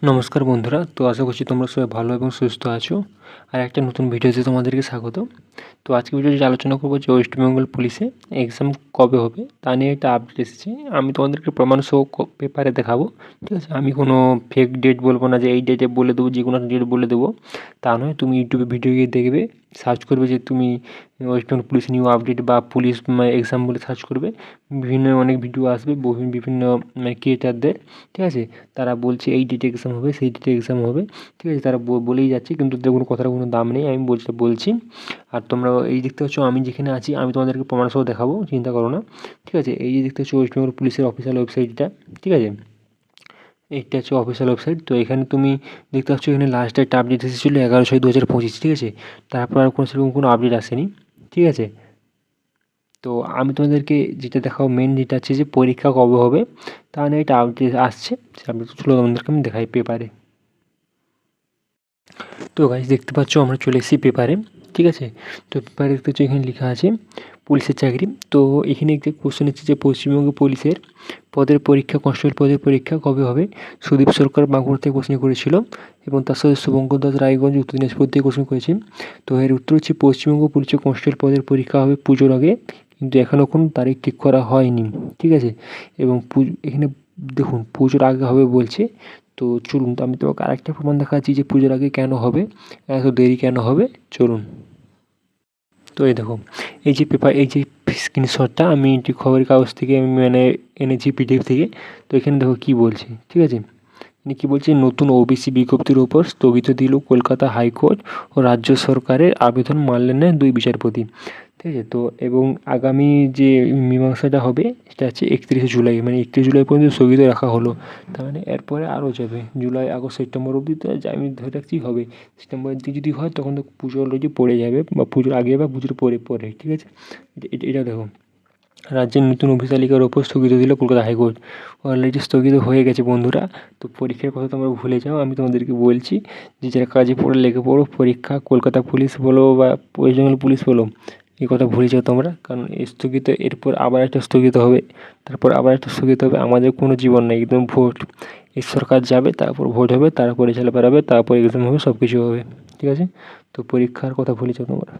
নমস্কার বন্ধুরা, তো আশা করছি তোমরা সবাই ভালো এবং সুস্থ আছো। আর একটা নতুন ভিডিওতে তোমাদেরকে স্বাগত। তো আজকে ভিডিওতে আলোচনা করবো যে ওয়েস্ট বেঙ্গল পুলিশে এক্সাম কবে হবে তা নিয়ে একটা আপডেট এসেছে। আমি তোমাদেরকে প্রমাণ সহ পেপারে দেখাবো, ঠিক আছে? আমি কোনো ফেক ডেট বলবো না যে এই ডেটে বলে দেবো, যে কোনো ডেট বলে দেবো, তা নয়। তুমি ইউটিউবে ভিডিও গিয়ে দেখবে, সার্চ করবে যে তুমি West Bengal police new update বা পুলিশ এক্সাম বলে সার্চ করবে, বিভিন্ন অনেক ভিডিও আসবে, বিভিন্ন ক্রিয়েটারদের, ঠিক আছে? তারা বলছে এই ডেটে এক্সাম হবে, সেই ডেটে এক্সাম হবে, ঠিক আছে? তারা বলেই যাচ্ছে, কিন্তু দেখুন কথার কোনো দাম নেই। আমি বলছি। আর তোমরা এই দেখতে পাচ্ছ আমি যেখানে আছি, আমি তোমাদেরকে প্রমাণ সহ দেখাবো, চিন্তা করো না, ঠিক আছে? এই যে দেখতে পাচ্ছ ওয়েস্ট বেঙ্গল পুলিশের অফিসিয়াল ওয়েবসাইটটা, ঠিক আছে? এইটা হচ্ছে অফিসিয়াল ওয়েবসাইট। তো এখানে তুমি দেখতে পাচ্ছ, এখানে লাস্ট একটা আপডেট এসেছিলো 11/6/2025, ঠিক আছে? তারপর আর সেরকম কোনো আপডেট আসেনি, ঠিক আছে? তো আমি তোমাদেরকে যেটা দেখাবো, মেন যেটা আছে যে পরীক্ষা কবে হবে তা নিয়ে একটা আপডেট আসছে। সে আপডেট চলো তোমাদেরকে আমি দেখাই পেপারে। তো গাইস দেখতে পাচ্ছ আমরা চলে এসেছি পেপারে, ঠিক আছে? তো পেপারে দেখতে পাচ্ছ এখানে লেখা আছে পুলিশের চাকরি। তো এখানে একটা কোশ্চেন হচ্ছে যে পশ্চিমবঙ্গ পুলিশের পদের পরীক্ষা, কনস্টেবল পদের পরীক্ষা কবে হবে? সুদীপ সরকার বাঁকুড়া থেকে কোশ্চেন করেছিল, এবং তার সাথে শুভঙ্কর দাস রায়গঞ্জ উত্তর দিনাজপুর থেকে কোশ্চেন করেছে। তো এর উত্তর হচ্ছে পশ্চিমবঙ্গ পুলিশের কনস্টেবল পদের পরীক্ষা হবে পুজোর আগে, কিন্তু এখনও কোনো তারিখ ঠিক করা হয়নি, ঠিক আছে? এবং এখানে দেখুন পুজোর আগে হবে বলছে। তো চলুন, তো আমি তোমাকে আরেকটা প্রমাণ দেখাচ্ছি যে পুজোর আগে কেন হবে, এত দেরি কেন হবে, চলুন। তো এই দেখো, এই যে পেপার, এই যে স্ক্রিনশটটা আমি একটি খবরের কাগজ থেকে আমি এনেছি পিডিএফ থেকে। তো এখানে দেখো কী বলছে, ঠিক আছে? কী বলছে, নতুন ওবিসি বিজ্ঞপ্তির ওপর স্থগিত দিল কলকাতা হাইকোর্ট ও রাজ্য সরকারের আবেদন মানলেন না 2 বিচারপতি, ঠিক আছে? তো এবং আগামী যে মীমাংসাটা হবে সেটা হচ্ছে 31শে জুলাই, মানে 31 জুলাই পর্যন্ত স্থগিত রাখা হলো। তার মানে এরপরে আরও যাবে, জুলাই, আগস্ট, সেপ্টেম্বর অবধি। তো আমি ধরে রাখছি হবে। সেপ্টেম্বরের দিকে যদি হয় তখন তো পুজো অলরেডি পড়ে যাবে, বা পুজোর আগে বা পুজোর পরে, ঠিক আছে? এটা দেখো, রাজ্যের নতুন ওবিসি তালিকার ওপর স্থগিত দিল কলকাতা হাইকোর্ট। অলরেডি স্থগিত হয়ে গেছে বন্ধুরা। তো পরীক্ষার কথা তোমরা ভুলে যাও, আমি তোমাদেরকে বলছি যে যারা কাজে পড়ে লেগে পড়ো। পরীক্ষা কলকাতা পুলিশ বলো বা ওয়েস্ট বেঙ্গল পুলিশ বলো, এই কথা ভুলে যাও তোমরা, কারণ স্থগিত, এরপর আবার একটা স্থগিত হবে, তারপর আবার একটা স্থগিত হবে। আমাদের কোনো জীবন নেই, একদম ভোট, এই সরকার যাবে, তারপর ভোট হবে, তারপরে ছেলে বেরাবে, তারপর এক্সাম হবে, সব কিছু হবে, ঠিক আছে? তো পরীক্ষার কথা ভুলে যাও তোমরা।